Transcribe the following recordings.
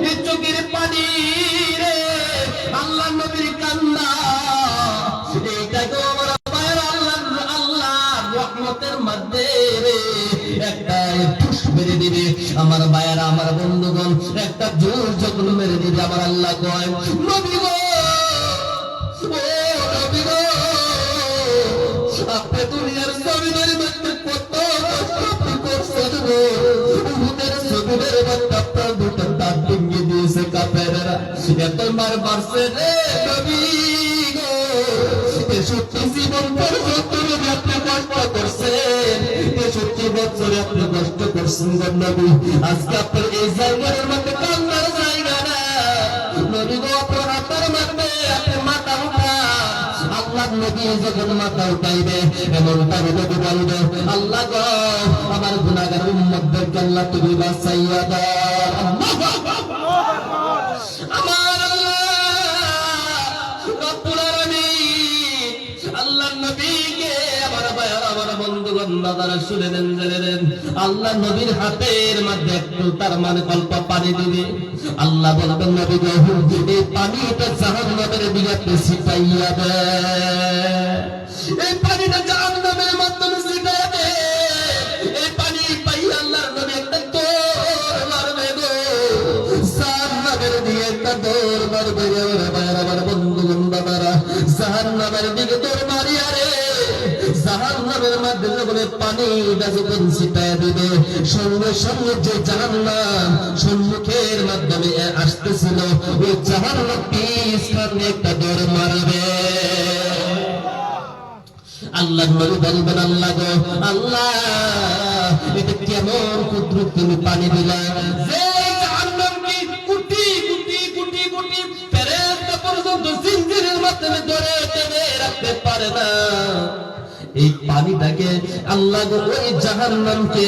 এই চোখের পানি রে আল্লাহ নবীর কান্না এইটাকে আমার ভাইয়ের আল্লাহ রহমতের মধ্যে রে একটা পুষ মেরে দিবে আমার ভাইয়েরা আমার বন্ধুগণ একটা জোর যখন মেরে দিবে আমার আল্লাহ কয় নবী গো আপনি দুনিয়ার জমিনের মধ্যে কত কষ্ট করছেন গো উহুদের জমিনের মধ্যে আপনার দুটো দাঁত ভেঙে দিয়েছে কাফেররা এতবার মারছে রে নবী গো ৬৩ জীবন পর্যন্ত আপনি কষ্ট করছেন ৬৩ বছরে আপনি কষ্ট করছেন গো নবী আজকে আপনার এই জায়গার মধ্যে কান্নার জায়গা না নবী গো আপনার হাতের মধ্যে আপনি মাথা উঠা আল্লাহ নবী যখন মাথা উঠাইবে এমন তার নবী বলবে আল্লাহ গো আমার গুনাহগার উম্মতদেরকে আল্লাহ তুমি বাঁচাইয়া দাও আমার আল্লাহ রব্বুল আলামিন আল্লাহ নবীকে আমার ভাইরা আমার বন্ধুগণ দাদারা শুনে নেন জেনে নেন আল্লাহ নবীর হাতের মধ্যে একটু তার মানে অল্প পানি দিবে আল্লাহ বলবেন নবী গো এই পানিটা জাহান্নামের দিকে ছিটাইয়া দে এই পানিটা জাহান্নামের মাধ্যমে ছিটাইয়া দে এই পানি পাই আল্লাহ নবী একটা দৌড় মারবে গো জাহান্নামের দিকে একটা দৌড় মারবে আমার ভাইরা আমার বন্ধুগণ দাদারা জাহান্নামের দিকে দৌড় মারিয়া রে জাহান্নামের মধ্যে যখন পানিটা যখন ছিটাইয়া দিবে সঙ্গে সঙ্গে যে জাহান্নাম সম্মুখের মাধ্যমে আসতেছিল ওই জাহান্নাম পিছনে একটা দৌড় মারবে আল্লাহ নবী বলবেন আল্লাহ গো আল্লাহ এটা কেমন কুদরত তুমি পানি দিলা যে জাহান্নামকে কোটি কোটি কোটি কোটি ফেরেশতা পর্যন্ত জিনজিরের মাধ্যমে ধরে টেনে রাখতে পারে না এই পানিটাকে আল্লাহ ওই জাহান্নামকে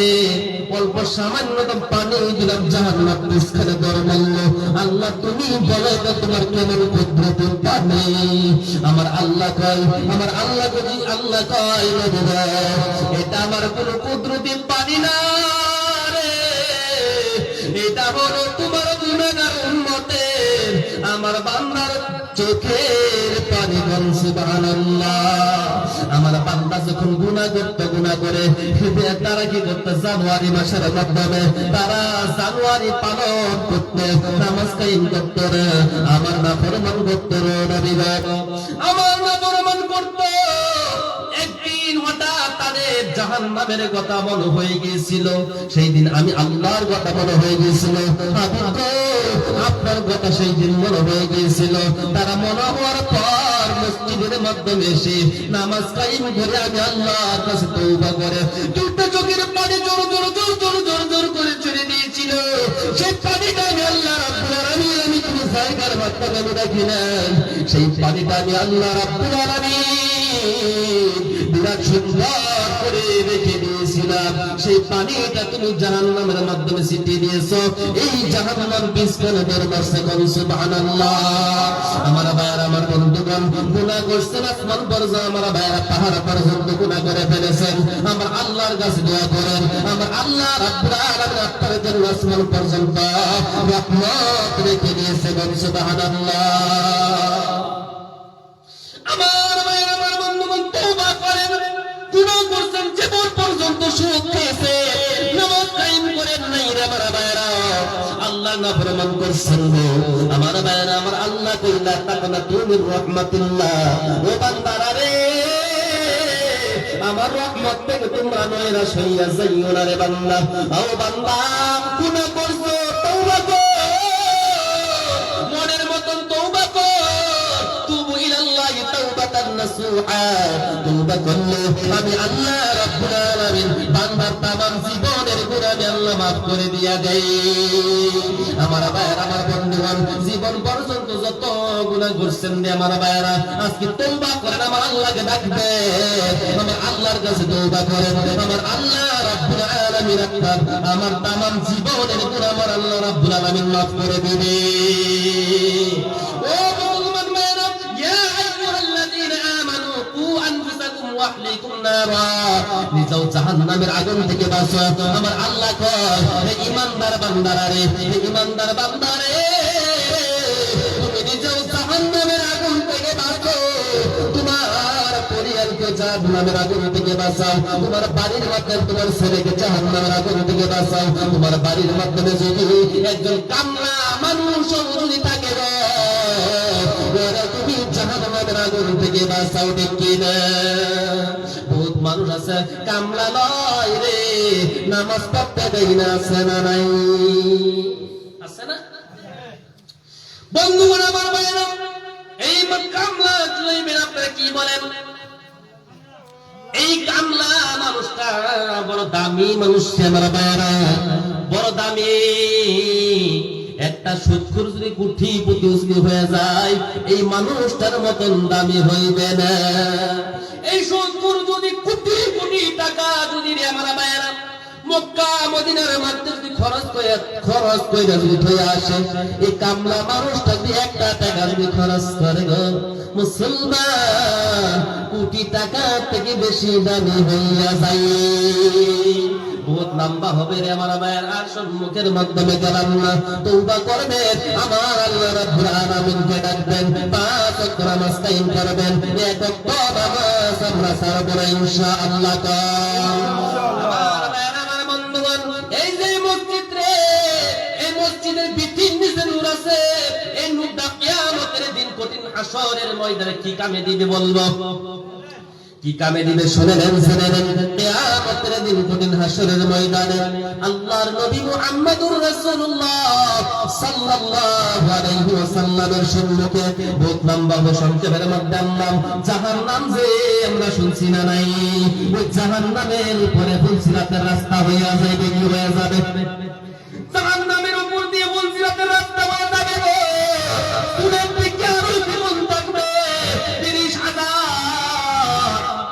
অল্প সামান্য পানি দিলাম জাহান্নাম পিছনে দর মারল আল্লাহ তুমি বলো তো তোমার কেমন কুদরতের পানি আমার আল্লাহ কয় এটা আমার কোন কুদরতের পানি না রে এটা হলো তোমার গুনাহগার উম্মতের আমার বান্দার চোখের পানি বল সুবহানাল্লাহ আমার বান্দা যখন গুনাহ করে তারা কি করতে জানুয়ারি মাসের মাধ্যমে তারা জানুয়ারি পালন করতে নামাজ কায়েম করতে আমার নাফরমান করতে নবী আমার নাফরমান করতে একদিন হঠাৎ তাদের জাহান্নামের কথা মনে হয়ে গিয়েছিল সেই দিন আমি আল্লাহর কথা মনে হয়ে গিয়েছিল আপনার কথা সেই দিন মনে হয়ে গিয়েছিল তারা মনে হওয়ার পর মসজিদের মাধ্যমে এসে নামাজ কায়েম করে আমি আল্লাহর কাছে তওবা করে দুটো চোখের পানি জোর জোর জোর জোর জোর জোর করে ছেড়ে দিয়েছিল সেই পানিটা আমি আল্লাহ রাব্বুল আলামিন আমি কোনো জায়গার মাধ্যমে আমি রাখি না সেই পানিটা আমি আল্লাহ রাব্বুল আলামিন বিরাট সুন্দর করে রেখে দিয়েছিলাম সেই পানিটা তুমি জাহান্নামের মাধ্যমে ছিটিয়ে দিয়েছো এই জাহান্নাম পিছনে দরবারছে কোন সুবহানাল্লাহ আমার ভাইরা আমার বন্ধুগণ গুনাহ করছেন আসমান পর্যন্ত আমার ভাইরা পাহাড় পর্যন্ত গুনাহ করে ফেলেছেন আমার আল্লাহর কাছে দোয়া করেন আমার আল্লাহ রাব্বুল আলামিন আপনাদের জন্য আসমান পর্যন্ত রহমত রেখে দিয়েছে কোন সুবহানাল্লাহ আমার ভাইরা আমার বন্ধুগণ তওবা করেন গুনাহ করছেন জীবন পর্যন্ত সুদ খেয়েছে নামাজ কায়েম করেন নাই রে আমার ভাইরা আল্লাহ নাফরমান করছেন গো আমার ভাইরা আমার আল্লাহ কইলা তাকনা তুমি রহমাতুল্লাহ ও বান্দারা রে আমার রহমত থেকে তোমরা নয়রা সইয়া যাইও না রে বান্দা ও বান্দা গুনাহ করছো তওবা কর মনের মতন তওবা কর তুবু ইলাল্লাহি তাওবাতান নাসুহা তওবা করলে আমি আল্লাহ রাব্বুল আলামিন বান্দার তামাম জীবনের গুনাহ আমি আল্লাহ maaf করে দিয়া দেই আমার ভাইরা আমার বন্ধুগণ জীবন পর্যন্ত যত গুনাহ করছেন রে আমার ভাইরা আজকে তওবা করেন আমার আল্লাহকে ডাকবেন আমার আল্লাহর কাছে তওবা করেন আমার আল্লাহ রাব্বুল আলামিন আমার তামাম জীবনের গুনাহ আমার আল্লাহ রাব্বুল আলামিন maaf করে দিবে ও মুসলমান ভাইরা ইয়া আইয়ুহাল্লাযীনা আমানু কু আনফুসাকুম ওয়া আহলিকুম নারা নিজেও জাহান্নামের আগুন থেকে বাঁচো আমার আল্লাহ কয় হে ঈমানদার বান্দারা রে হে ঈমানদার বান্দারে জাহান্নামের আগুন থেকে বাঁচাও, তোমার বাড়ির মাধ্যমে তোমার ছেলেকে জাহান্নামের আগুন থেকে বাঁচাও, তোমার বাড়ির মাধ্যমে যদি একজন কামলা মানুষ যদি থাকে গো, ওরা তুমি জাহান্নামের আগুন থেকে বাঁচাও, ঠিক কিনা? বহুত মানুষ আছে কামলা লয় রে, নামাজ পড়তে দেয় না, আছে না নাই? আছে না? বন্ধুগণ আমার ভাইরা, এই কামলা লইবেন আপনারা কি বলেন? এই কামলা মানুষটা বড় দামি মানুষ, আমার ভাইরা বড় দামি। একটা সুদখোর যদি কোটিপতি হয়ে যায়, এই মানুষটার মতন দামি হইবে না। এই সুদখোর যদি কোটি কোটি টাকা যদি আমার ভাইরা মক্কা মদিনার মধ্যে যদি খরচ করে যদি হয়ে আসে, এই কামলা মানুষটা যদি একটা টাকা যদি খরচ করে গো, মুসলমান কোটি টাকা থেকে বেশি দামি হইয়া যায়। বহুত লম্বা হবে রে আমার ভাইয়ের, আর সম্মুখের মাধ্যমে গেলাম না। তওবা করবেন, আমার আল্লাহ রাব্বুল আলামিনকে ডাকবেন, 5 ওয়াক্ত নামাজ কায়েম করবেন, 1 ওয়াক্ত নামাজ আমরা ছাড়ব না ইনশাআল্লাহ। আমার বন্ধুগণ, এই যে মসজিদ রে, এই মসজিদের ভিতির নিচে নূর আছে, এই নূরটা কিয়ামতের দিন কঠিন হাসরের ময়দানে কি কামে দিবে বলবো? কি কামে দিবে শুনেন? কিয়ামতের দিন কঠিন হাসরের ময়দানে আল্লাহর নবী মুহাম্মদুর রাসূলুল্লাহ সাল্লাল্লাহু আলাইহি ওয়াসাল্লামের সম্মুখে বহুত লম্বা সংক্ষেপের মধ্যে আনলাম, জাহান্নাম যে আমরা শুনছি না নাই, ওই জাহান্নামের উপরে ফুলসিরাতের রাস্তা হইয়া যাবে, কি হয়ে যাবে? জাহান্নামের উপর দিয়ে ফুলসিরাতের রাস্তা হয়ে যাবে গো। পুরের দিকে আরো জীবন থাকবে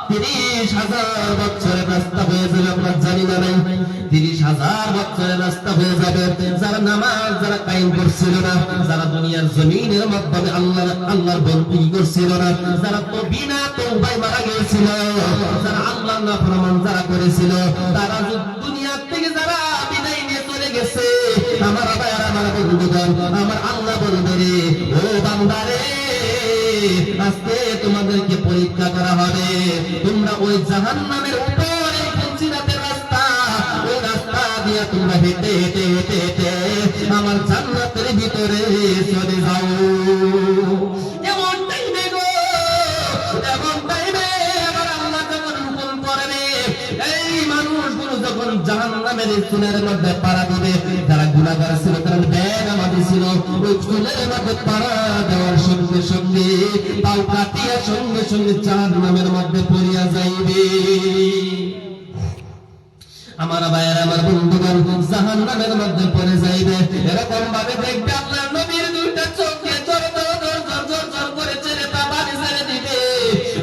30,000 বছরের রাস্তা হয়ে যাবে, আমরা জানি না নাই? 30,000 বছরের রাস্তা হয়ে যাবে। যারা নামাজ যারা কায়েম করছিল না, যারা দুনিয়ার জমিনের মাধ্যমে আল্লাহর বন্দী করছিল না, যারা তো বিনা তওবায় মারা গিয়েছিল, যারা আল্লাহর নাফরমান যারা করেছিল, তারা দুনিয়া থেকে যারা বিদায় নিয়ে চলে গেছে, আমার ভাইরা আমার বন্ধুগণ, আমার আল্লাহ বলবে রে, ও বান্দারে, আজকে তোমাদেরকে পরীক্ষা করা হবে। তোমরা ওই জাহান্নামের উপরে ফুলসিরাতের রাস্তা, ওই রাস্তা দিয়ে তোমরা হেঁটে হেঁটে হেঁটে হেঁটে আমার জান্নাতের ভিতরে চলে যাও। এমন টাইমে গো, এমন টাইমে আমার আল্লাহ যখন হুকুম করবে, এই মানুষগুলো যখন জাহান্নামের চুলের মধ্যে পাড়া দিবে, যারা গুনাহগার ছিল, তারা বেনামাজি ছিল, ওই চুলের মধ্যে পাড়া দেওয়ার সঙ্গে সঙ্গে পাও কাটিয়া সঙ্গে সঙ্গে জাহান্নামের মধ্যে পড়িয়া যাইবে। আমার ভাইয়ের আমার বন্ধুগণ, জাহান্নামের মধ্যে পড়ে যাইবে। এরকম ভাবে দেখবে আপনার নবীর দুইটা চোখ দিয়ে জোর করে ছেড়ে তা বাড়ি ছেড়ে দিবে।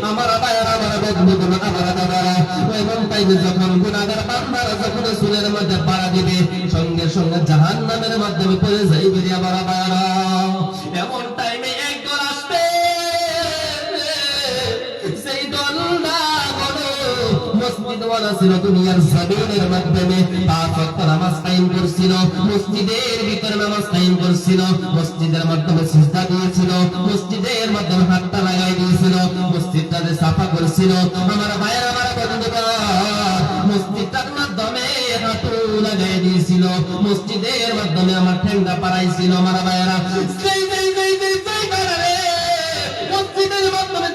আমার ভাইয়ের আমার বন্ধুগণ, আমার দাদারা, এমন টাইমে যখন গুনাহগার বান্দারা যখন চুলের মধ্যে পাড়া দিবে, সঙ্গে সঙ্গে জাহান্নামের মাধ্যমে পড়ে যাইবে আমার ভাইয়েরা। এমন টাইমে একদল আসবে, সেই দলটা বড় মসজিদওয়ালা ছিল, দুনিয়ার জমিনের মাধ্যমে 5 ওয়াক্ত নামাজ কায়েম করছিল, মসজিদের ভিতরে নামাজ কায়েম করছিল, মসজিদের মাধ্যমে সিজদা দিয়েছিল, মসজিদের মাধ্যমে হাতটা লাগাই দিয়েছিল, মসজিদটাকে সাফা করছিল। আমার ভাইয়ের আমার বন্ধুগণ, মসজিদটার মাধ্যমে হাঁটু লাগাই দিয়েছিল, মসজিদের মাধ্যমে আমার ঠেঙ্গা পাড়াইছিল। আমার ভাইয়েরা মসজিদের মাধ্যমে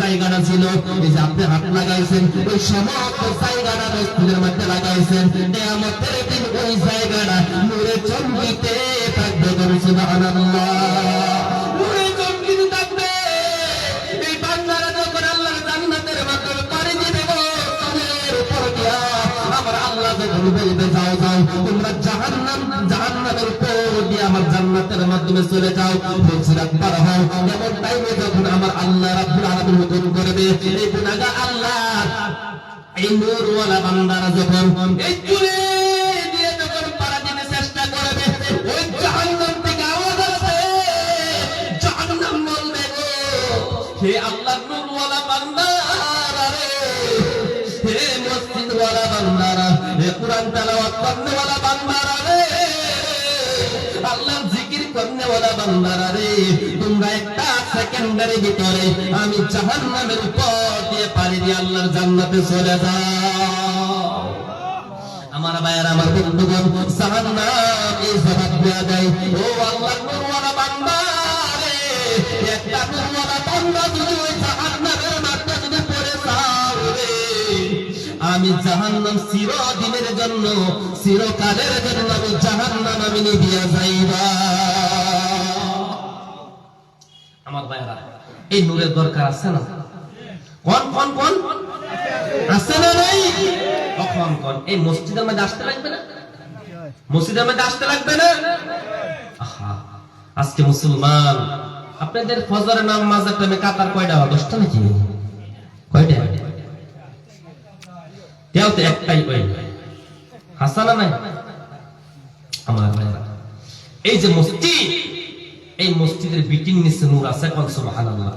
জায়গাটা ছিল, এই যে আপনি হাত লাগাইছেন, ওই সমস্ত জায়গাটা মসজিদের মধ্যে লাগাইছেন, কিয়ামতের দিন ওই জায়গাটা নূরে চমকিতে থাকবে। সুবহানাল্লাহ, নূরে চমকিতে থাকবে। এই বান্দারা যখন আল্লাহর জান্নাতের মাধ্যমে পাড়ি দিবে গো, চুলের উপর দিয়া আমার আল্লাহ যখন বলবে, যাও যাও তোমরা জাহান্নামের উপর দিয়ে আমার জান্নাতের মাধ্যমে চলে যাও, ফুলসিরাত পার হও। এমন টাইমে যখন আমার আল্লাহ রাব্বুল আলামিন হুকুম করবে, এই গুনাহগার আল্লাহ, এই নূরওয়ালা বান্দারা যখন এই চুলে দিয়ে যখন পাড়া দিতে চেষ্টা করবে, ওই জাহান্নাম থেকে আওয়াজ আসবে, জাহান্নাম বলবে গো, হে আল্লাহর নূরওয়ালা বান্দারা রে, হে মসজিদওয়ালা বান্দারা, হে কুরআন তেলাওয়াত করনেওয়ালা বান্দারা রে, আল্লাহর জিকির করনেওয়ালা বান্দারা রে, তোমরা একটা সেকেন্ডের ভিতরে আমি জাহান্নামের উপর দিয়ে পাড়ি দিয়ে আল্লাহর জান্নাতে চলে যাও। আমার ভাইয়ের, আমার বন্ধুগণ, জাহান্নাম এই জবাব দেয়া দেয়, ও আল্লাহর নূরওয়ালা বান্দা রে, একটা নূরওয়ালা বান্দা যদি ওই জাহান্নামের মধ্যে যদি পড়ে যাও রে, আমি জাহান্নাম চিরদিনের জন্য, চিরকালের জন্য আমি জাহান্নাম আমি নিভিয়া যাইবা। আমার ভাইরা, এই নূরের দরকার আছে না? কোন কোন কোন আছে না নাই? কখন কোন? এই মসজিদের মধ্যে আসতে লাগবে না? মসজিদের মধ্যে আসতে লাগবে না? আহা, আজকে মুসলমান আপনাদের ফজরের নামাজের টাইমে কাতার কয়টা? 10টা নাকি? কয়টা? তেও তো একটাই কই হাসানা নাই। আমার ভাইরা, এই যে মসজিদ, এই মসজিদের বিটিং নিচে নূর আছে, কোন সুবহানাল্লাহ।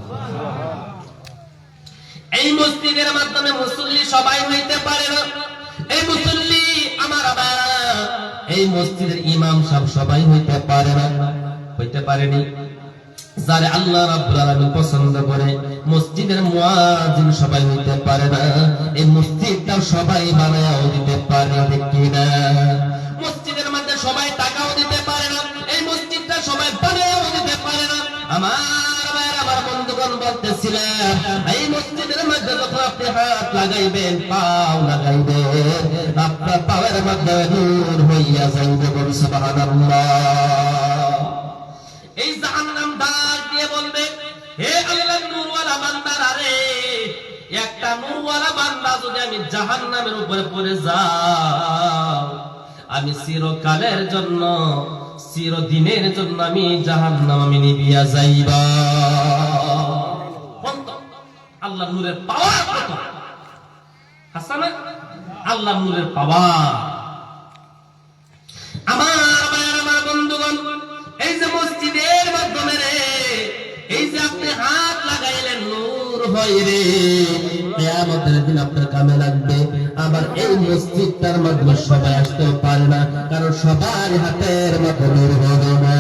এই মসজিদের মাধ্যমে মুসল্লি সবাই হইতে পারে না। এই মুসল্লি আমার ভাইরা, এই মসজিদের ইমাম সাহেব সবাই হইতে পারে না, হইতে পারেনি। যারে আল্লাহ রাব্বুল আলামিন পছন্দ করে, মসজিদের মুয়াজ্জিন সবাই হইতে পারে না। এই মসজিদটা সবাই বানায়াও দিতে পারে না, ঠিক কিনা? মসজিদের মধ্যে সবাই টাকাও দিতে পারে না, এই মসজিদটা সবাই বানায়াও দিতে পারে না। আমার ভাইরা, আমার বন্ধুগণ, বলতেছিলাম এই মসজিদের মধ্যে যখন আপনি হাত লাগাইবেন, পাও লাগাইবেন, আপনার পায়ের মধ্যে নূর হইয়া যাইবে, বলি সুবহানাল্লাহ। এই জাহান্নাম ডাক দিয়ে বলবে, হে আল্লাহর নূরওয়ালা বান্দারা রে, একটা নূরওয়ালা বান্দা যদি আমি জাহান্নামের উপরে পড়ে যাও, আমি চিরকালের জন্য, চিরদিনের জন্য আমি জাহান্নাম আমি নিভিয়া যাইবা। আল্লাহর নূরের পাওয়ার কত হাসানা, আল্লাহর নূরের পাওয়ার। আমার ভাইয়ের, আমার বন্ধুগণ, এই যে মসজিদের মাধ্যমে রে, এই যে আপনি হাত লাগাইলেন, নূর হয় রে, কিয়ামতের দিন আপনার কামে লাগবে। আবার এই মসজিদটার মাধ্যমে সবাই আসতে পারে না, কারণ সবার হাতের মতো নূর হবে না।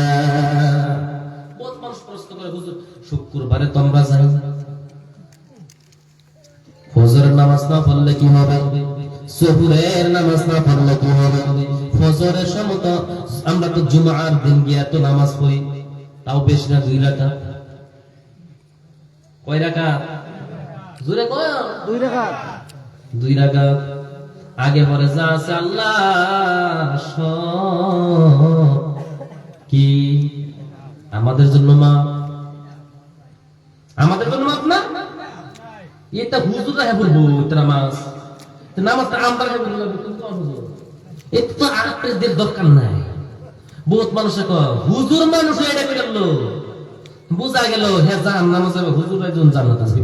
বহুত মানুষ প্রশ্ন করে, হুজুর শুক্রবারে তো আমরা যাই, ফজরের নামাজ না পড়লে কি হবে? জোহরের নামাজ না পড়লে কি হবে? ফজরের সময় তো আমরা তো জুমার দিন গিয়া তো নামাজ পড়ি, তাও বেশ না 2 রাকাত। কয় রাকাত? জোরে কয়? 2 রাকাত। 2 রাকাত। আগে পরে যা আছে আল্লাহ কি আমাদের জন্য মা, আমাদের জন্য মাপ না? এটা হুজুররা হে বলবো নামাজ, নামাজটা আমরা হে বলবো, এটা তো আরেকদের দরকার নাই। বহুত মানুষে কয় হুজুর মানুষ এটা করে গেল, বুঝা গেল হে জান নামাজ হবে, হুজুর একজন জান্নাত আসবে।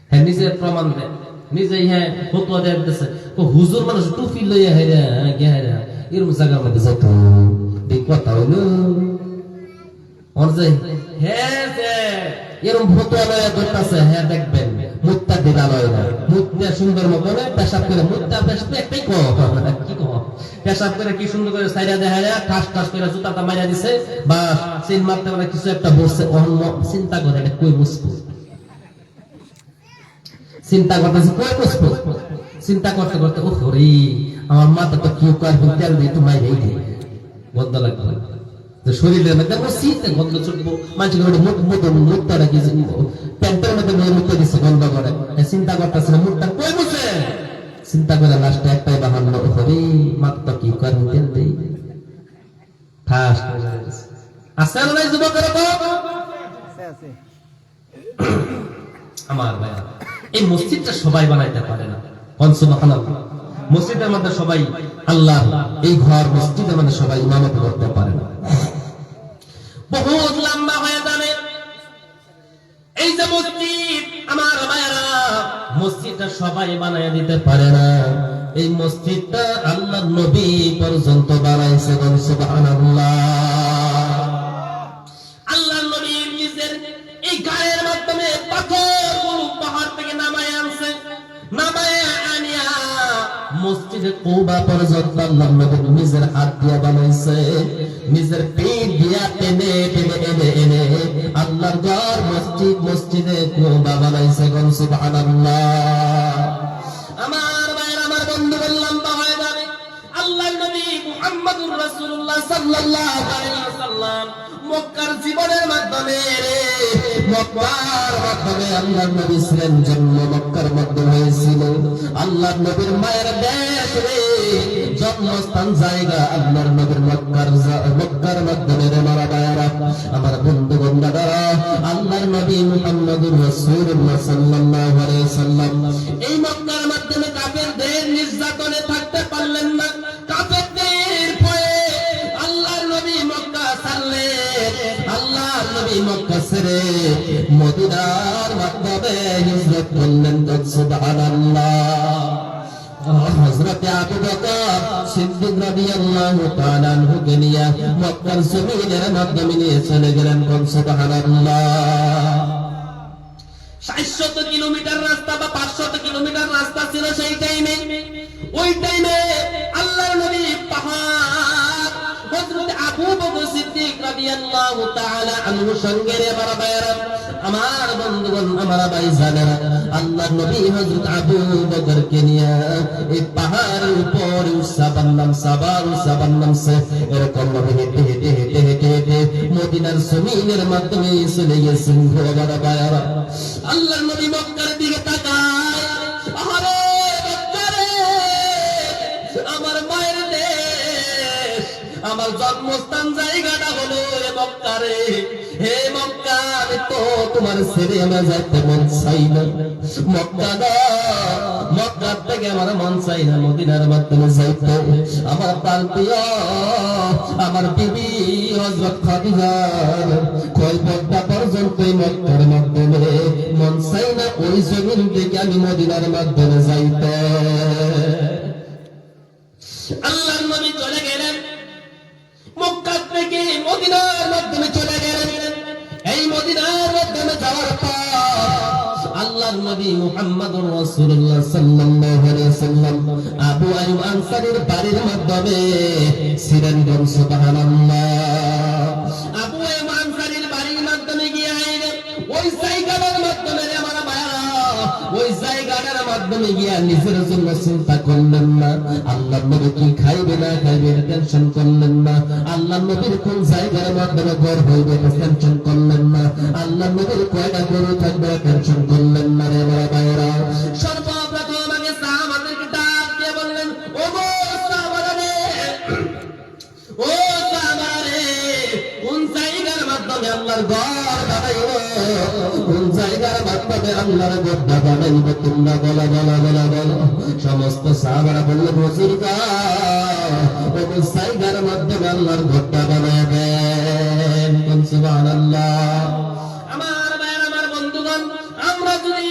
হ্যাঁ, নিজের প্রমাণ দেয়, নিজেই হ্যাঁ ফতোয়া দেয় দিতেছে, ও হুজুর মানুষ টুপি লইয়া হেরা গেহারা এরকম জায়গার মধ্যে যাইত। এই কথা হইলো ওর যে হ্যাঁ যে এরকম ফতোয়া লইয়া করতেছে, হ্যাঁ দেখবেন মুত্তা দিন আলোয় না, মুত্তা সুন্দর মতো পেশাব করে, মুত্তা পেশাব একটাই কি পেশাব করে কি সুন্দর করে সাইডা দেখা যায়, ঠাস ঠাস করে জুতাটা মাইরা দিছে, বা সিন মারতে পারে কিছু একটা বসছে, চিন্তা করে এটা কই মুসবো, চিন্তা করতেছে কই মুসবো, চিন্তা করতে করতে ও হরি আমার মাথা তো কিউ কার তেল দিয়ে একটু মাইরে এই গন্ধ লাগবে, শরীরের মধ্যে শীতে গন্ধ ছুটবো, মানুষের মুখটা রাখি প্যান্টের মধ্যে মুখটা দিচ্ছে গন্ধ করে, চিন্তা করতেছে না মুখটা কই বসে, চিন্তা করে লাস্টে একটাই বাহান্ন হরি মাথা কি কার তেল দেই ঠাস আছে না যুবকের আছে। আমার ভাইয়া, এই মসজিদটা সবাই বানাইতে পারে না, সুবহানাল্লাহ। মসজিদের মধ্যে সবাই আল্লাহ, এই ঘর মসজিদের মধ্যে সবাই ইমামত করতে পারে না, বহুত লম্বা হয়ে যাবে। এই যে মসজিদ আমার ভাইরা, মসজিদটা সবাই বানায় দিতে পারে না, এই মসজিদটা আল্লাহ নবী পর্যন্ত বানাইছে, সুবহানাল্লাহ। আল্লাহ নবী নিজের এই গায়ের মাধ্যমে পাথর পাহাড় থেকে নামায় আনছে, নামায় আনিয়া মসজিদে কুবা পর্যন্ত আল্লাহর নবী নিজের হাত দিয়ে বানাইছে, নিজের পিঠ দিয়া টেনে টেনে এনে এনে আল্লাহর ঘর মসজিদে কুবা বানাইছে। কোন সুবহানাল্লাহ। আমার ভাইয়ের, আমার বন্ধু বললাম তা হয়ে যাবে। আল্লাহর নবী মুহাম্মদুর রাসূলুল্লাহ সাল্লাল্লাহু আলাইহি ওয়াসাল্লাম মক্কার জীবনের মাধ্যমে আল্লাহর নবী ছিলেন, জন্ম মক্কার মধ্যে হয়েছিল। আল্লাহর নবীর মায়ের দেশ রে, জন্মস্থান জায়গা আল্লাহর নবীর মক্কার মাধ্যমে রে। মারা ভাইয়েরা, আমার বন্ধুগণ, দাদারা, আল্লাহর নবী মুহাম্মদুর রাসূলুল্লাহ সাল্লাল্লাহু আলাইহি ওয়াসাল্লাম এই মক্কার মাধ্যমে কাফেরদের নির্যাতনে থাকতে পারলেন না। কাফেরদের ভয়ে আল্লাহর নবী মক্কা ছাড়লেন। আল্লাহর নবী মক্কা ছেড়ে মদিনার মাধ্যমে হিজরত করলেন। সুবহানাল্লাহ। হযরত আবু বকর সিদ্দিক রাদিয়াল্লাহু তাআলা আনহুকে নিয়ে মক্কার জমিনের মাধ্যমে নিয়ে চলে গেলেন। সুবহানাল্লাহ। 700 কিলোমিটার রাস্তা বা 500 কিলোমিটার রাস্তা ছিল সেই টাইমে। ওই টাইমে আল্লাহর নবী পাহাড় হযরত আবু বকর সিদ্দিক রাদিয়াল্লাহু তাআলা আনহু সঙ্গে রে। আমার ভাইয়েরা, আমার বন্ধুগণ, আমার ভাইজানেরা, আল্লাহর নবী হযরত আবু বকরকে নিয়ে এই পাহাড়ের উপর সাবার নামছে। এরকম ভাবে হেঁটে হেঁটে হেঁটে হেঁটে হেঁটে মদিনার জমিনের মাধ্যমে চলে গেছেন। আমার ভাইয়েরা, আল্লাহর নবী মক্কার দিকে তাকায়, আরে মক্কারে, আমার মায়ের দেশ, আমার জন্মস্থান জায়গাটা হলো এ মক্কারে। হে মক্কা, আমি তো তোমার ছেড়ে আমার যাইতে মন চাই না। মক্কা না, মক্কার থেকে আমার মন চাই না মদিনার মাধ্যমে যাইতে। আমার প্রান্তীয়, আমার বিবি হযরত খাদিজার কয় পর্দা পর্যন্ত মক্কার মাধ্যমে মন চাই না ওই জমিন থেকে আমি মদিনার মাধ্যমে যাইতে। আল্লাহর নবী চলে গেলেন মক্কা থেকে মদিনার মাধ্যমে চলে গেলেন। এই মদিনার মাধ্যমে যাওয়ার পর আল্লাহর নবী মুহাম্মদুর রাসূলুল্লাহ সাল্লাল্লাহু আলাইহি ওয়াসাল্লাম আবু আইয়ুব আনসারীর বাড়ির মাধ্যমে ছিলেন। সুবহানাল্লাহ। আবু আইয়ুব আনসারীর বাড়ির মাধ্যমে গিয়ে ওই জায়গাটার মাধ্যমে আমার ভাইরা, ওই জায়গাটার মাধ্যমে গিয়ে নিজের জন্য চিন্তা করলেন না। আল্লাহর নবী কি খাইবে না খাইবে টেনশন করলেন না। আল্লাহর নবীর কোন জায়গার মাধ্যমে ঘর হইবে টেনশন করলেন না। আল্লাহর নবীর কয়টা গরু থাকবে টেনশন করলেন না রে আমার ভাইরা। সর্বপ্রথম আগে সাহাবাদেরকে ডাক দিয়ে বললেন, ও গো সাহাবারা রে, ও সাহাবারা রে, কোন জায়গার মাধ্যমে আল্লাহর ঘর বানাইব, কোন জায়গার মাধ্যমে আল্লাহর ঘর বানাইব, তোমরা বলা বলা বলা বলো। সমস্ত সাহাবারা বললেন, হুজুর গো, কোন জায়গার মাধ্যমে আল্লাহর ঘরটা বানাবেন। সুবহানাল্লাহ। আমার ভাইয়ের, আমার বন্ধুগণ, আমরা যদি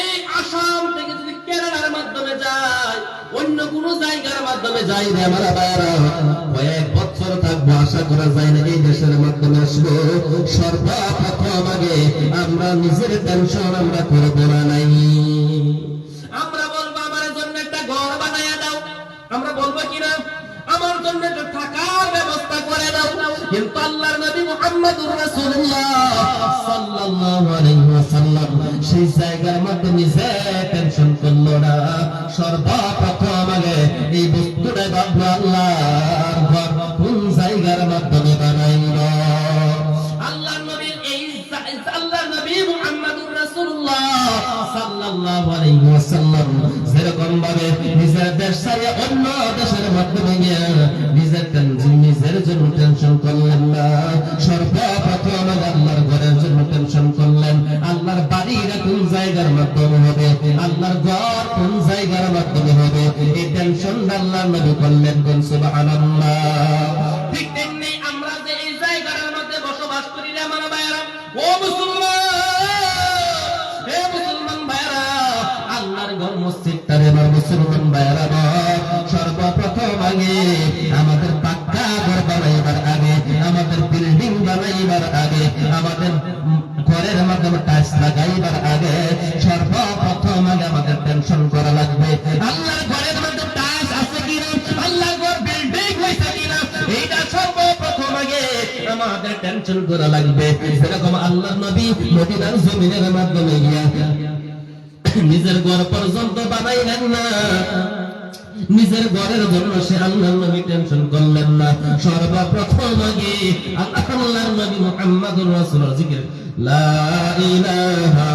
এই আসাম থেকে যদি কেরালার মাধ্যমে যাই, অন্য কোন জায়গার মাধ্যমে যাই রে আমার ভাইয়েরা, কয়েক বছর থাকবো, আশা করা যায় না এই দেশের মাধ্যমে আসবো। সর্বপ্রথম আগে আমরা নিজের টেনশন আমরা করবো না নাই। আমরা বলবো আমার জন্য একটা ঘর বানাইয়া দাও। আমরা বলবো কিনা, আমার জন্য একটা থাকার ব্যবস্থা করে দাও। কিন্তু আল্লাহর নবী মুহাম্মদুর রাসূলুল্লাহ সাল্লাল্লাহু আলাইহি ওয়াসাল্লাম সেই জায়গার মধ্যে নিজে টেনশন করলো না। সর্বপ্রথম আগে এই বস্তুটা ভাবলো, আল্লাহর ঘর কোন জায়গার মাধ্যমে বানাইব। আল্লাহর নবী আল্লাহর নবী মুহাম্মদুর রাসূলুল্লাহ সাল্লাল্লাহু আলাইহি ওয়াসাল্লাম যেরকম ভাবে নিজের দেশ ছেড়ে অন্য দেশের মাধ্যমে গিয়ে নিজের জন্য টেনশন করলেন না। সর্বপ্রথম আল্লাহর ঘরের জন্য টেনশন করলেন। আল্লাহর বাড়িটা কোন জায়গার মাধ্যমে হবে, আল্লাহর ঘর কোন জায়গার মাধ্যমে হবে, এই টেনশন আল্লাহর নবী করলেন। কোন সুবহানাল্লাহ। ঠিক তেমনি আমরা যে এই জায়গার মধ্যে বসবাস করি রে আমার ভাইয়েরা, ও মুসলমান, হে মুসলমান ভাইয়েরা, আল্লাহর ঘর মসজিদটা রে আমার মুসলমান ভাইয়েরা, সর্বপ্রথম আগে আমাদের পাক্কা ঘর বানাইবার আগে, আমাদের বিল্ডিং বানাইবার আগে, আমাদের ঘরের মাধ্যমে টাইলস লাগাইবার আগে সর্বপ্রথম আগে আমাদের টেনশন করা লাগবে। আল্লাহর ঘরের মধ্যে টেনশন করা লাগবে। এরকম আল্লাহর নবী মদিনার জমিনের মাধ্যমে গিয়া নিজের ঘর পর্যন্ত বানাইলেন না, নিজের ঘরের জন্য সে আল্লাহর নবী টেনশন করলেন না। সর্বপ্রথম আগে আল্লাহর নবী মুহাম্মদুর রাসূলুল্লাহ জিকির লা ইলাহা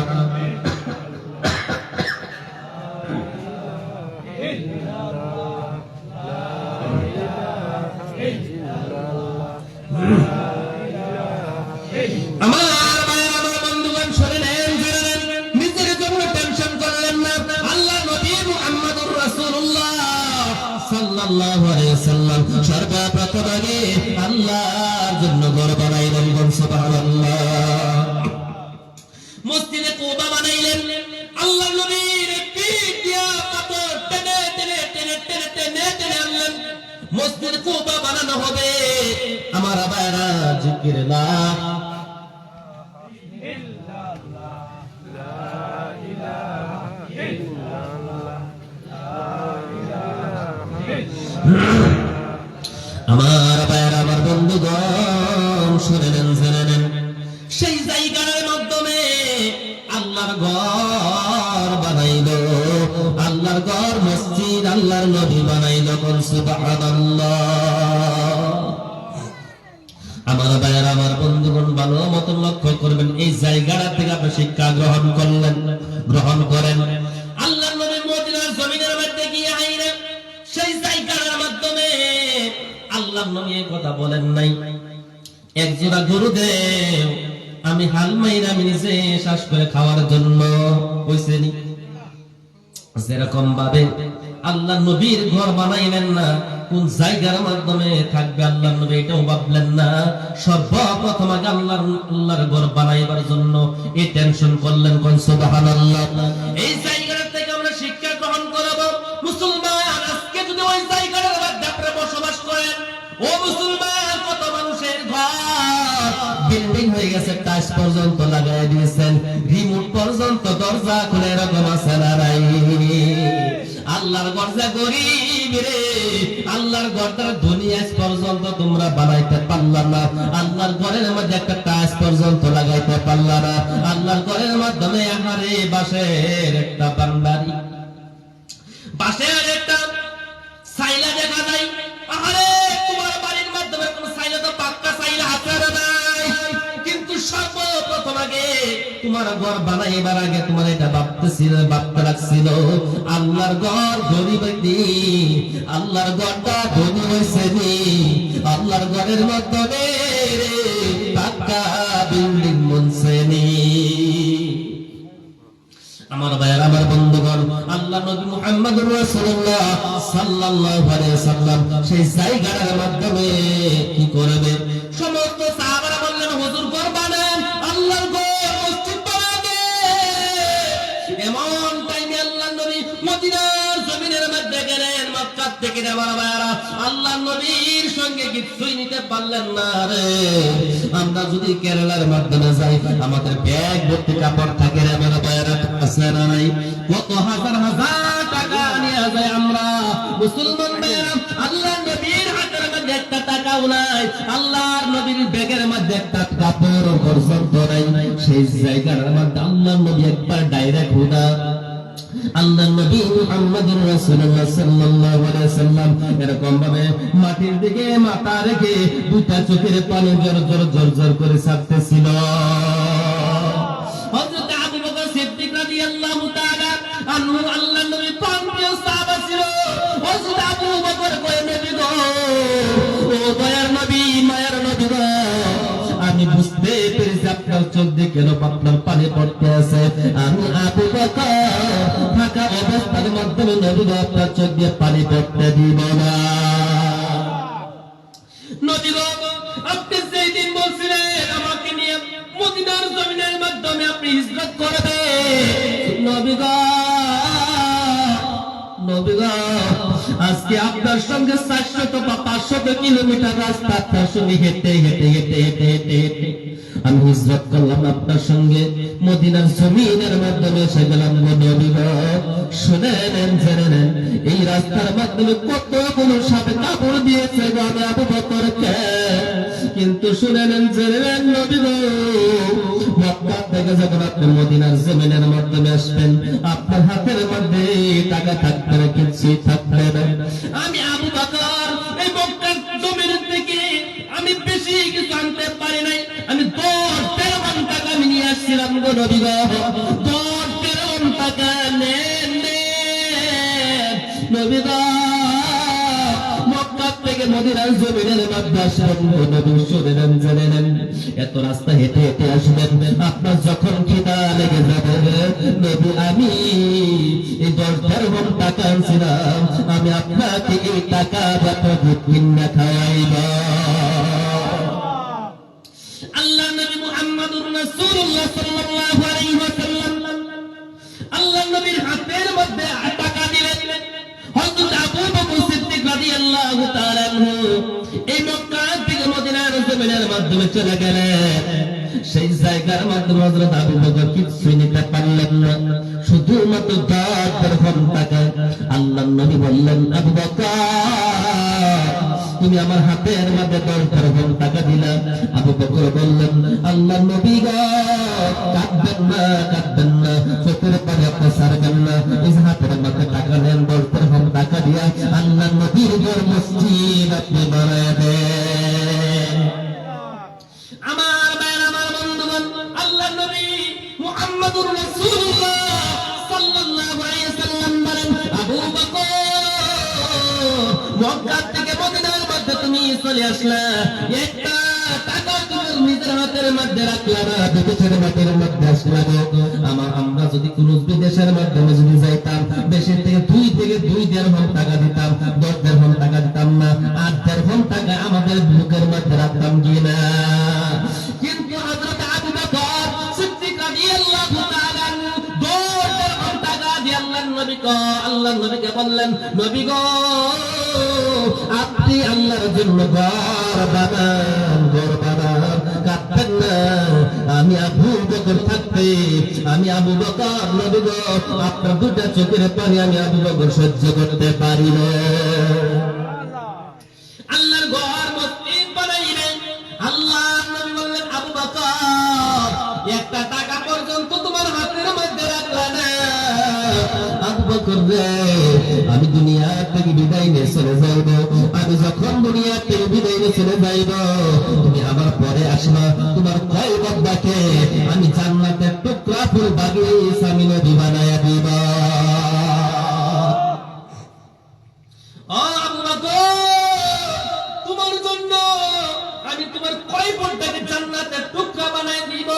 আমার বন্ধুগণ শুনলেন, নিজের জন্য টেনশন করলেন না। আল্লাহ নবী মুহাম্মদুর রাসূলুল্লাহ সাল্লাল্লাহু আলাইহি ওয়াসাল্লাম সর্বপ্রথম আগে আল্লাহর জন্য ঘর বানাইলেন। সুবহানাল্লাহ। মসজিদে কুবা বানাইলেন। আল্লাহ নবীর পিঠ দিয়া পাথর টেনে টেনে টেনে টেনে টেনে টেনে আনলেন। মসজিদ কুবা বানানো হবে। আমার ভাইরা জিকির লা আমার ভাইয়ের আমার বন্ধুগণ শুনেলেন জেনেলেন, সেই জায়গার মাধ্যমে আল্লাহর ঘর বানাইল। আল্লাহর ঘর মসজিদ আল্লাহর নবী বানাইল। সুবহানাল্লাহ। আমার ভাইয়ের আমার বন্ধুগণ ভালো মতো লক্ষ্য করবেন, এই জায়গাটা থেকে আপনি শিক্ষা গ্রহণ করলেন, গ্রহণ করেন। আল্লাহর নবী মদিনার জমিনের মধ্যে গিয়ে আইলেন, সেই জায়গার মাধ্যমে আল্লাহর নবী এই কথা বলেন নাই, এক জোড়া গরু দেও, আমি হাল মাইরা আমি নিজে শ্বাস করে খাওয়ার জন্য। কইছেনি যেরকম ভাবে আল্লাহ নবীর ঘর বানাইলেন না, কোন জায়গার মাধ্যমে থাকবে আল্লাহর নবী এটাও ভাবলেন না। সর্বপ্রথম আগে আল্লাহর ঘর বানাইবার জন্য এই টেনশন করলেন। কোন সুবহানাল্লাহ। এই জায়গাটা থেকে আমরা শিক্ষা গ্রহণ করব। মুসলমান আজকে যদি ওই জায়গার মধ্যে আপনি বসবাস করেন, ও মুসলমান, কত মানুষের ঘর বিল্ডিং হয়ে গেছে, টাইলস পর্যন্ত লাগাই দিয়েছেন, রিমোট পর্যন্ত দরজা খুলে এরকম আছে না নাই? আল্লাহর ঘর যে গরিব রে, আল্লাহর ঘরটা দুনিয়া পর্যন্ত তোমরা বানাইতে পারলা না। আল্লাহর ঘরের মধ্যে একটা টাইলস পর্যন্ত লাগাইতে পারলা না। আল্লাহর ঘরের মাধ্যমে আমারে বাঁশের একটা বান্দারি, বাঁশের একটা সাইলা দেখা যায়। আরে তোমার বাড়ির মাধ্যমে কোন সাইলা তো পাক্কা সাইলা হাজার নাই, কিন্তু সর্বপ্রথম আগে তোমার ঘর বানাইবার আগে তোমার এটা ভাবতে লাগছিল আল্লাহর ঘর গরিব নি, আল্লাহর ঘরটা ধনী হয়েছে নি, আল্লাহর ঘরের মাধ্যমে পাক্কা বিল্ডিং বনছে নি। আমার ভাইয়ের আমার বন্ধুগণ, আল্লাহ নবী মুহাম্মদুর রাসূলুল্লাহ সাল্লাল্লাহু আলাইহি ওয়াসাল্লাম সেই জায়গার মাধ্যমে কি করবে? সমস্ত সাহাবারা বললেন, হুজুর ঘর বানান, আল্লাহর ঘর মসজিদ বানাবে। এমন টাইমে আল্লাহ নবী মদিনার জমিনের মধ্যে গেলেন। মক্কা থেকে আমার ভাইয়েরা আল্লাহ নবীর সঙ্গে কিছুই নিতে পারলেন না রে। আমরা যদি কেরালার মাধ্যমে যাই, আমাদের ব্যাগ ভর্তি কাপড় থাকে রে আমার ভাইয়েরা, আছে না নাই? কত হাজার হাজার টাকা নিয়ে যায় আমরা মুসলমান ভাইয়েরা। আল্লাহ নবীর হাতের মধ্যে একটা টাকাও নাই, আল্লাহর নবীর ব্যাগের মধ্যে একটা কাপড় পর্যন্ত নাই। সেই জায়গার মধ্যে আল্লাহ নবী একবার ডাইরেক্ট হুদা আল্লাহ নবী মুহাম্মদুর রাসূলুল্লাহ সাল্লাল্লাহু আলাইহি ওয়াসাল্লাম এরকম ভাবে মাটির দিকে মাথা রেখে দুটা চোখের পানি জোর জোর জোর জোর করে ছাড়তেছিল। হযরত আবু বকর সিদ্দিক রাদিয়াল্লাহু তাআলা আনহু আল্লাহ নবী প্রাণপ্রিয় সাহাবা ছিল। হযরত আবু বকর কয়, নবী গো, ও দয়ার নবী, মায়ার নবী গো, আমি বুঝতে পেরেছি আপনার চোখ দিয়ে কেন আপনার পানি পড়তে আছে। আমি আবু বকর থাকা অবস্থার মাধ্যমে নবী গো আপনার চোখ দিয়ে পানি পড়তে দিব না। নবী গো, আপনি সেই দিন বলছিলেন আমাকে নিয়ে মদিনার জমিনের মাধ্যমে আপনি হিজরত করবেন। নবী গো, নবী গো, আজকে আপনার সঙ্গে 400 বা 500 কিলোমিটার রাস্তা আপনার সঙ্গে হেঁটে হেঁটে হেঁটে হেঁটে হেঁটে হেঁটে আমি হিজরত করলাম আপনার সঙ্গে, মদিনার জমিনের মাধ্যমে এসে গেলাম। নবী গো, শুনে নেন, জেনে নেন, এই রাস্তার মাধ্যমে কতগুলো সাপে কাপড় দিয়েছে গো আমি আবু বকরকে, কিন্তু কিন্তু শুনে নেন জেনে নেন নবী গো, মক্কা থেকে যখন আপনি মদিনার জমিনের মাধ্যমে আসবেন, আপনার হাতের মধ্যে টাকা থাকবে না, কিছু থাকবে না। আমি আবু বকর এই মক্কার জমিন থেকে আমি বেশি কিছু আনতে পারি নাই, আমি 10-13 মণ টাকা আমি নিয়ে আসছিলাম গো নবী গো, 10-13 মণ টাকা নেন নবী গো। মক্কা থেকে মদিনার জমিনের মধ্যে আসবেন নবী, শুনে নেন জেনে নেন, এত রাস্তা হেঁটে হেঁটে আসবেন, আপনার যখন খিদা লেগে যাবে নবী, আমি এই 10-13 মণ টাকা আনছিলাম, আমি আপনাকে এই টাকা দুধ কিনা খাওয়াইব। আল্লাহ নবী মুহাম্মদুর রাসূলুল্লাহ সাল্লাল্লাহু আলাইহি ওয়াসাল্লাম আল্লাহ নবীর হাতের মধ্যে টাকা দিলেন। হযরত আবু বকর সিদ্দিক রাদিয়াল্লাহু তাআলা আনহু এই মক্কা থেকে মদিনার জমিনের মাধ্যমে চলে গেলেন। সেই জায়গার মাধ্যমে হযরত আবু বকর কিছু নিতে পারলেন না, শুধুমাত্র 10 দিরহাম টাকা। আল্লাহ নবী বললেন, আবু বকর তুমি আমার হাতের মধ্যে 10 দিরহাম টাকা দিলা। আবু বকর বললেন, আল্লাহ নবী গো, কাঁদবেন না, কাঁদবেন না, চোখের পানি আপনি ছাড়বেন না, এই হাতের মধ্যে টাকা নেন, 10 দিরহাম টাকা দিয়া আল্লাহ নবীর ঘর মসজিদ আপনি বানায় দেন। আমার ভাইয়ের, আমার বন্ধুগণ, আল্লাহ নবী মুহাম্মদুর রাসূলুল্লাহ সাল্লাল্লাহু আলাইহি ওয়াসাল্লাম বলেন, আবু বকর মক্কা থেকে মদিনার মধ্যে তুমি চলে আসলা, একটা টাকা তুমি নিজের হাতের মধ্যে রাখলা না, বিদেশের মাটির মধ্যে আসলা। আমরা যদি কোন বিদেশের মাধ্যমে যদি যাইতাম, দেশের থেকে 2 দিরহাম টাকা দিতাম, 10 দিরহাম টাকা দিতাম না, 8 দিরহাম টাকা আমাদের বুকের মধ্যে রাখতাম কিনা। কিন্তু হযরত আবু বকর সিদ্দিক রাদিয়াল্লাহু তাআলা 10 দিরহাম টাকা দিয়ে আল্লাহর নবীকে বললেন, নবী গো, আপনি আল্লাহর জন্য ঘর বানান, ঘর বানান, কাঁদবেন না। আমি আবু বকর থাকতে, আমি আবু বকর নবী গো, আপনার 2টা চোখের পানি আমি আবু বকর সহ্য করতে পারি না। আল্লাহর ঘর মসজিদ বানাইলেন। আল্লাহ নবী বললেন, আবু বকর একটা টাকা পর্যন্ত তোমার হাতের মধ্যে রাখলা না। আবু বকর রে, আমি দুনিয়া থেকে বিদায় নিয়ে চলে যাইব, আমি যখন দুনিয়া থেকে বিদায় নিয়ে চলে যাইব, তুমি আমার পরে আসবা, তোমার কয় বান্দাকে আমি জান্নাতের টুকরা ফুল বাগিচা আমি নবী বানায়া দিব। ও আবু বকর, তোমার জন্য আমি তোমার কয় বান্দাকে জান্নাতের টুকরা বানায় দিব,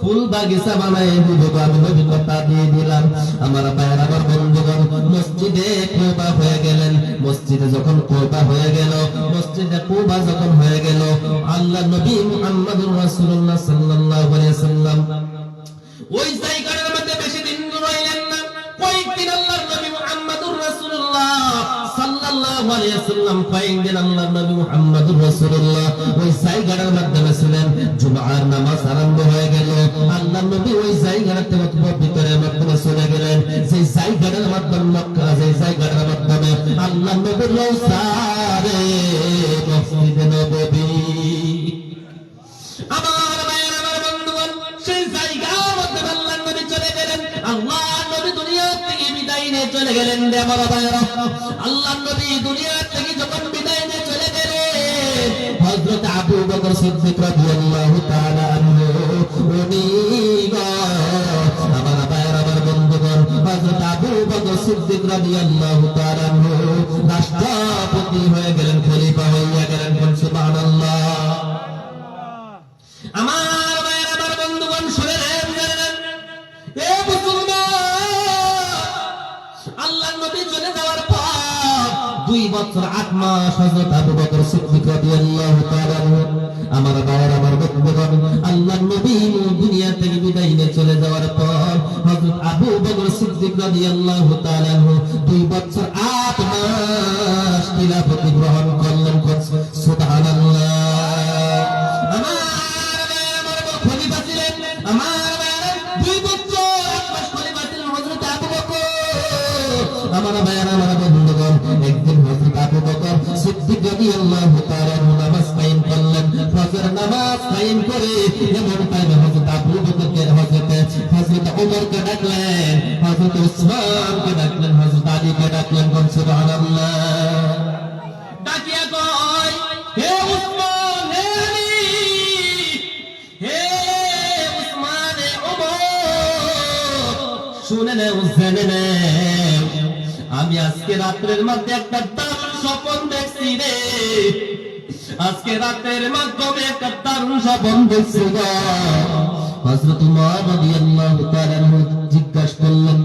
ফুল বাগিচা বানায় দিব, আমি নবী কথা দিয়ে দিলাম। আমার ভাইয়ের, আমার বন্ধুগণ, মসজিদে কুবা হয়ে গেলেন। মসজিদে যখন কুবা হয়ে গেল, মসজিদে কুবা যখন হয়ে গেল, আল্লাহ নবী মুহাম্মদুর রাসূলুল্লাহ সাল্লাল্লাহু আলাইহি ওয়াসাল্লাম ওই জায়গার মধ্যে বেশি দিন রইলেন না। কয়েকদিন আল্লাহর নবী মুহাম্মদুর রাসূলুল্লাহ সাল্লাল্লাহু আলাইহি ওয়াসাল্লাম কয়েকদিন আল্লাহর নবী মুহাম্মদুর রাসূলুল্লাহ ওই জায়গার মধ্যে ছিলেন। জুমার নামাজ আরম্ভ হয়ে গেল, আল্লাহর নবী ওই জায়গার থেকে ভিতরে মধ্যে চলে গেলেন। সেই জায়গার মাধ্যমে মক্কা, সেই জায়গার মাধ্যমে আল্লাহর নবীর রওজারে মসজিদে নববী। আমার ভাইয়ের, আমার বন্ধুগণ, সেই জায়গার মধ্যে আল্লাহর নবী চলে গেলেন। আল্লাহর নবী দুনিয়া থেকে বিদায় নিয়ে চলে গেলেন। আমার ভাইয়েরা, আল্লাহর নবী দুনিয়া থেকে যখন বিদায় নিয়ে চলে গেলেন, হযরত আবু বকর সিদ্দিক রাদিয়াল্লাহু তাআলা আনহু উনি আমার ভাইয়েরা, আমার বন্ধুগণ, হযরত আবু বকর সিদ্দিক রাদিয়াল্লাহু তাআলা আনহু রাষ্ট্রপতি হয়ে গেলেন, খলিফা হয়ে গেলেন। সুবহানাল্লাহ। আমার ভাইয়েরা, আমার বন্ধুগণ, শুনে নেন, এ মুসলমান, আল্লাহর নবী চলে যাওয়ার পর 2 বছর 8 মাস হযরত আবু বকর সিদ্দিক রাদিয়াল্লাহু তাআলা আমার ভাইয়েরা, আমার বন্ধুগণ, আল্লাহর নবী দুনিয়া থেকে বিদায় নিয়ে চলে যাওয়ার পর হযরত আবু বকর সিদ্দিক রাদিয়াল্লাহু তাআলা 2 বছর 8 মাস খিলাফত গ্রহণ করলেন। সুবহানাল্লাহ। আমার ভাইয়েরা, আমার বন্ধুগণ, একদিন হযরত আবু বকর সিদ্দিক রাদিয়াল্লাহু তাআলা নামাজ কায়েম করলেন। কায়েম করে এমন টাইমে হযরত আবু বকরকে হযরত ওমরকে ডাকলেন, হযরত উসমানকে ডাকলেন, হযরত আলীকে ডাকলেন। সুবহানাল্লাহ। ডাকিয়া কয়, হে উসমান, হে আলী, হে উসমান, হে ওমর, শুনে নেও, জেনে নেও, আমি আজকে রাত্রের মধ্যে একটা দারুণ স্বপ্ন দেখছি রে। আজকে রাতের মাধ্যমে একটা দারুণ স্বপ্ন দেখছি গো। হযরত উমর রাদিয়াল্লাহু তাআলা জিজ্ঞাসা করলেন,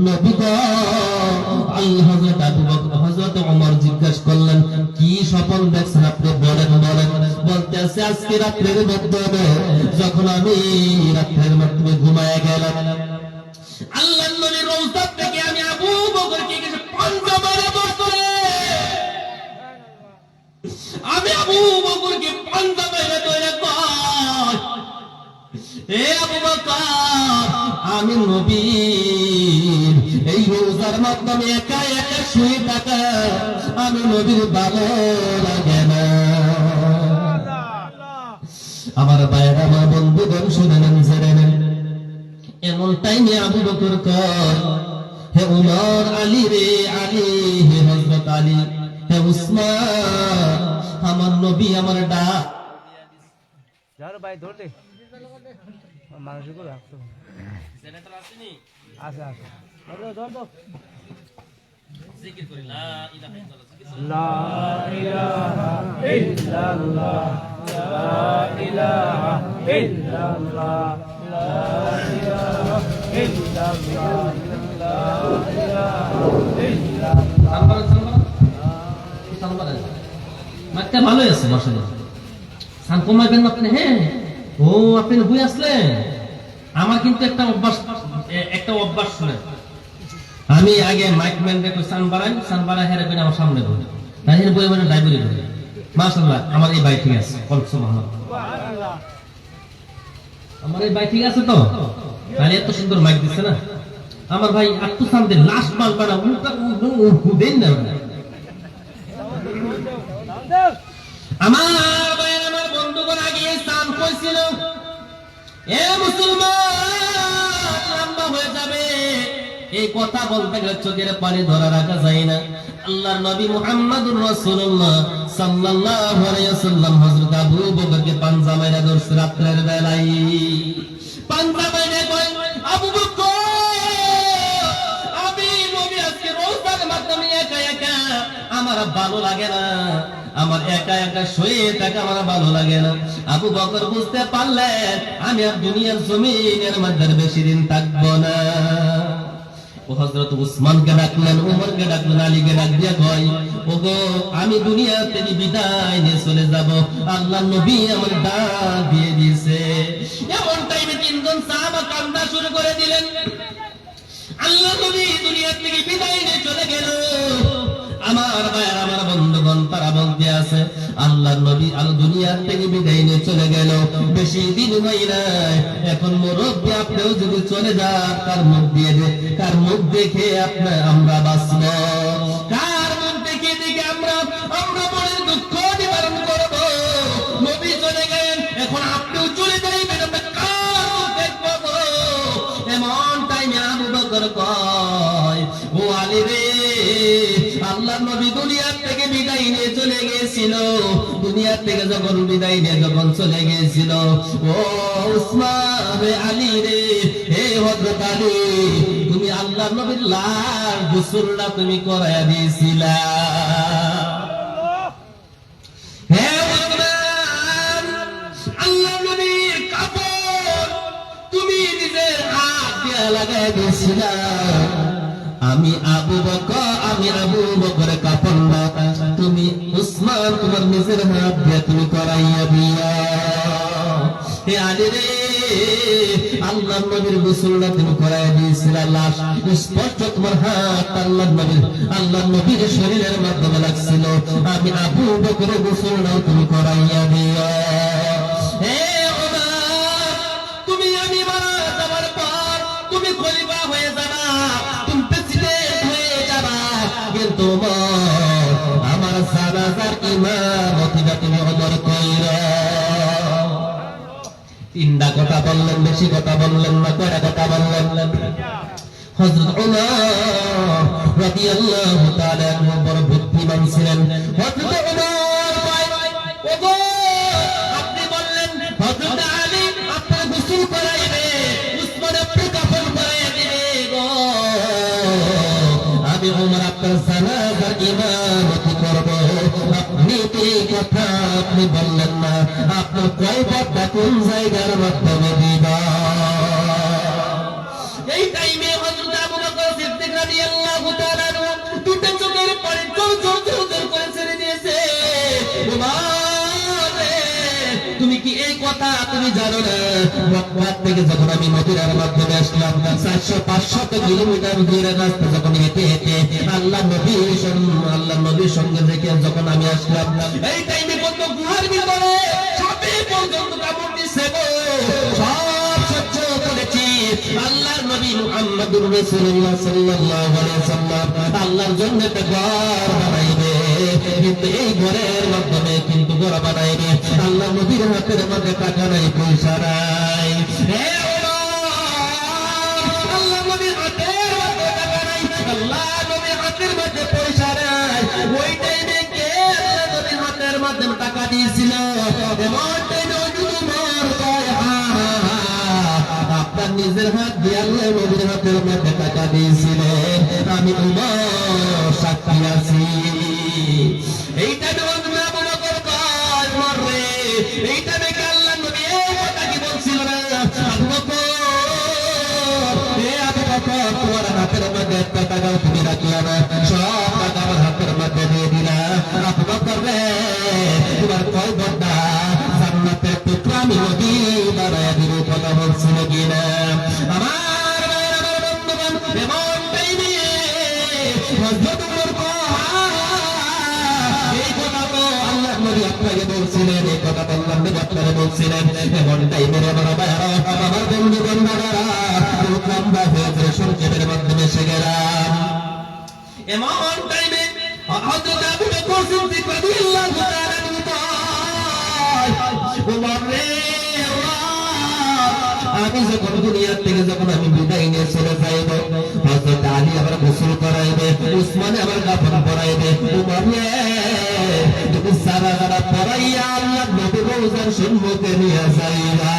নবী গো, হযরত আবু বকর, হযরত ওমর জিজ্ঞাসা করলেন, কি স্বপ্ন দেখছেন আপনি বলেন বলেন। বলতেছে, আজকে রাতের মধ্যে যখন আমি রাতের মধ্যে ঘুমায় গেলাম, আল্লাহর নবীর রওজা থেকে আমি আবু বকরকে কিছু পাঞ্জা মারা ধরতে, আমি আবু বকরকে পাঞ্জা মারা ধরে কয়, হে আবু বকর, আমি নবীর এই রোজার মাধ্যমে একা একা শুয়ে থাকা আমি নবীর ভালো লাগে না। আমার ভাইয়েরা, আমার বন্ধুগণ, শুনে নেন, জেনে নেন, এমন টাইমে আবু বকর কয়, হে উমর, আলী রে, আলী, হে হযরত আলী, হে উসমান, আমার নবী আমার ডাক। যার ভাই ধর দে মানুষের করে রাখতো জেনারেটর আসেনি, আছে আছে ধর ধর জিকির করি, লা ইলাহা ইল্লাল্লাহ, লা ইলাহা ইল্লাল্লাহ, লা ইলাহা ইল্লাল্লাহ, লা ইলাহা ইল্লাল্লাহ, লা ইলাহা ইল্লাল্লাহ। মাঠটা ভালোই আছে মাশাআল্লাহ। সান কমাবেন আপনি? হ্যাঁ, ও আপনি বই আসলেন। আমার কিন্তু একটা অভ্যাস শুনে, আমি আগে মাইক ম্যান দেখো সান বাড়াই হেরে করে আমার সামনে ধরে তাহির বই মানে লাইব্রেরি ধরে। মাশাআল্লাহ, আমার এই ভাই ঠিক আছে, সুবহানাল্লাহ, আমার এই ভাই ঠিক আছে তো, তাহলে এত সুন্দর মাইক দিচ্ছে না আমার ভাই। আত্ম সামনে লাশ মাল বানা দেন না আমার ভাই, আমার বন্ধুগণ, আগে সান কইছিল, এ মুসলমান লম্বা হয়ে যাবে, এই কথা বলতে গেলে চোখের পানি ধরা রাখা যায় না। আল্লাহর নবী মুহাম্মদুর রাসূলুল্লাহ সাল্লাল্লাহু আলাইহি ওয়াসাল্লাম হযরত আবু বকরকে পাঞ্জা মাইরা ধরছে রাতের বেলায়। পাঞ্জা মাইরা কয়, আবু বকর, আমি নবী আজকে রোজার মাধ্যমে একা একা আমার ভালো লাগে না, আমার একা একা শুয়ে থাকা আমার ভালো লাগে না। আবু বকর বুঝতে পারলেন আমি আর দুনিয়ার জমিনের মধ্যে বেশি দিন থাকবো না। ও হযরত উসমানকে ডাকলেন, উমরকে ডাকলেন, আলীকে ডাক দিয়া কয়, ওগো, আমি দুনিয়া থেকে বিদায় নিয়ে চলে যাব, আল্লাহর নবী আমার ডাক দিয়ে দিয়েছে। এমন টাইমে তিনজন সাহাবা কান্না শুরু করে দিলেন। আল্লাহর নবী দুনিয়া থেকে বিদায় নিয়ে চলে গেল। আমার ভাইয়ের, আমার বন্ধুগণ, তারা বলতে আছে, আল্লাহর নবী আল দুনিয়া থেকে বিদায় নিয়ে চলে গেল, বেশি দিন হয় নাই। এখন মুরব্বী আপনিও যদি চলে যান, কার মুখ দেখে আমরা বাঁচব, কার মুখ দেখে আমরা মনে দুঃখ নিবারণ করব। নবী চলে গেলেন, এখন আপনিও চলে যাইবেন, আমরা কার মুখ দেখব? এমন টাইমে আবু বকর কয়, ও আলী রে, আল্লাহর নবী দুনিয়া থেকে বিদায় নিয়ে চলে গিয়েছিল, দুনিয়া থেকে যখন বিদায় নিয়ে যখন চলে গিয়েছিল, ও উসমান রে, আলী রে, হে হযরত আলী, তুমি আল্লাহর নবীর লাশ গোসলটা তুমি করায়া দিয়েছিলা। হে উসমান, আল্লাহর নবীর কাপড় তুমি নিজের হাত দিয়ে লাগায় দিয়েছিলা। আমি আবু বকর কাফন না, তুমি উসমান তোমার নিজের হাত দিয়ে তুমি করাইয়া দিয়া। হে আলী রে, আল্লাহর নবীর গোসলটা তুমি করাইয়া দিয়েছিলা, লাশ স্পষ্ট তোমার হাত আল্লাহর নবীর শরীরের মাধ্যমে লাগছিল। আমি আবু বকরের গোসলটাও তুমি করাইয়া দিয়া। হে ওমর, তুমি আমি মারা যাওয়ার পর তুমি খলিফা হয়ে যাবা, তুমি প্রেসিডেন্ট হয়ে যাবা, কিন্তু আমার জানাজার ইমামতিটা তুমি ওমর কইরা। কথা বললেন, বেশি কথা বললেন না, কয়টা কথা বললেন? হযরত উমর রাদিয়াল্লাহু তাআলা আনহু বড় বুদ্ধিমান ছিলেন। হযরত উমর ভাই, ওগো আপনি বললেন হযরত আলী আপনার গোসল করাইবে, উসমান আপনি কাফন করাইয়া দিবে গো, আমি উমর আপনার জানাজার ইমামতি করব, আপনি তো এই কথা আপনি বললেন না, আপনার কয় পর্দা কোন জায়গার মাধ্যমে দিবা? এই টাইমে হযরত আবু বকর সিদ্দিক রাদিয়াল্লাহু তাআলা দুটো চোখের পানি জোর করে ছেড়ে দিয়েছে। উমর রে, তুমি কি এই কথা তুমি জানো না? মক্কা থেকে যখন আমি মদিনার মাধ্যমে আসলাম, 400-500 কিলোমিটার দূরের রাস্তা যখন হেঁটে হেঁটে আল্লাহ নবীর সঙ্গে থেকে যখন আমি আসলাম, এই টাইমে কত গুহার ভিতরে সাপে পর্যন্ত কামড় দিচ্ছে গো, সব সহ্য করেছি। আল্লাহর নবী মুহাম্মদুর রাসূলুল্লাহ সাল্লাল্লাহু আলাইহি ওয়াসাল্লাম আল্লাহর জন্য একটা ঘর বানাইবে, কিন্তু এই ঘরের মাধ্যমে কিন্তু ঘর বানাইবে, আল্লাহ নবীর হাতের মধ্যে টাকা নাই, পয়সা নাই। হে আল্লাহ নবীর হাতের মধ্যে টাকা নাই, আল্লাহ নবীর হাতের মধ্যে পয়সা নাই। ওই টাইমে কে আল্লাহ নবীর হাতের মধ্যে টাকা দিয়েছিল? এমন টাইমে আপনার নিজের হাত দিয়ে আল্লাহ নবীর হাতের মধ্যে টাকা দিয়েছিলেন, আমি উমর সাক্ষী আছি। এইটা যখন আবু বকর কয় মরে, এইটা দেখে আল্লাহ নবী এই কথা কি বলছিল না? আবু বকর, হে আবু বকর, তোমার হাতের মধ্যে একটা টাকাও তুমি রাখলা না, সব টাকা আমার হাতের মধ্যে দিয়ে দিলা। আবু বকর রে, তোমার কয় বড় জান্নাতের টুকরা আমি নবী বানায়া দিব, কথা বলছিল কিনা? আমার বন্ধুগণ, এমন টাইমে হযরত উমর এই কথা তো আল্লাহ নবী আপনাকে বলছিলেন, এই কথা তো আল্লাহ নবী আপনাকে বলছিলেন। এমন টাইমে আমার বন্ধুগণ বাবারা লম্বা হয়েছে, সংক্ষেপের মাধ্যমে এসে গেলাম। এমন টাইমে হযরত আবু বকর সিদ্দিক রাদিয়াল্লাহু তাআলা আনহু উমর রে, আমি যখন দুনিয়া থেকে যখন আমি বিদায় নিয়ে চলে যাইব, হযরত আলী আবার গোসল করাইবে, উসমান আবার কাফন পরাইবে, উমর রে তুমি সারা পরাইয়া আল্লাহ নবীর রওজার সম্মুখে নিয়ে যাইবা।